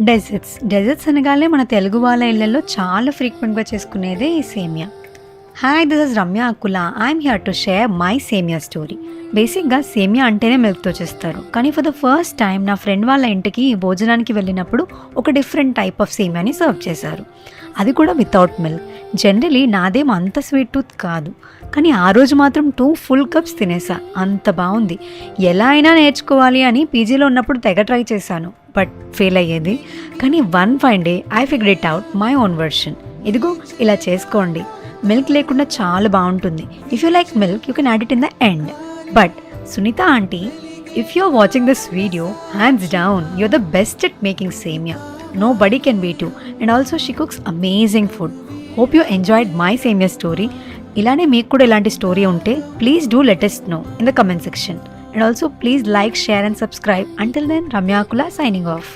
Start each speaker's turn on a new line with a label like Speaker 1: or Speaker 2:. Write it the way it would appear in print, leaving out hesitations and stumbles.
Speaker 1: Desserts అనగానే మన తెలుగు వాళ్ళ ఇళ్లలో చాలా ఫ్రీక్వెంట్గా చేసుకునేదే ఈ semiya. Hi, this is Ramya Akula. I'm here to share my semiya story. బేసిక్గా సేమియా అంటేనే మిల్క్తో చేస్తారు, కానీ ఫర్ ద ఫస్ట్ టైం నా ఫ్రెండ్ వాళ్ళ ఇంటికి భోజనానికి వెళ్ళినప్పుడు ఒక డిఫరెంట్ టైప్ ఆఫ్ సేమియాని సర్వ్ చేశారు, అది కూడా వితౌట్ మిల్క్. జనరలీ నాదేం అంత స్వీట్ టూత్ కాదు, కానీ ఆ రోజు మాత్రం 2 full cups తినేసా. అంత బాగుంది. ఎలా అయినా నేర్చుకోవాలి అని పీజీలో ఉన్నప్పుడు తెగ ట్రై చేశాను, బట్ ఫెయిల్ అయ్యేది. కానీ one fine day I figure it out my own version. ఇదిగో ఇలా చేసుకోండి, మిల్క్ లేకుండా చాలా బాగుంటుంది. If you like milk you can add it in the end. But Sunitha aunty, if you are watching this video, hands down your the best at making semiya. Nobody can beat you, and also she cooks amazing food. Hope you enjoyed my సేమియా story. ఇలానే మీకు కూడా ఇలాంటి story ఉంటే please do let us know in the comment section. And also please like, share and subscribe. Until then, Ramya Akula signing off.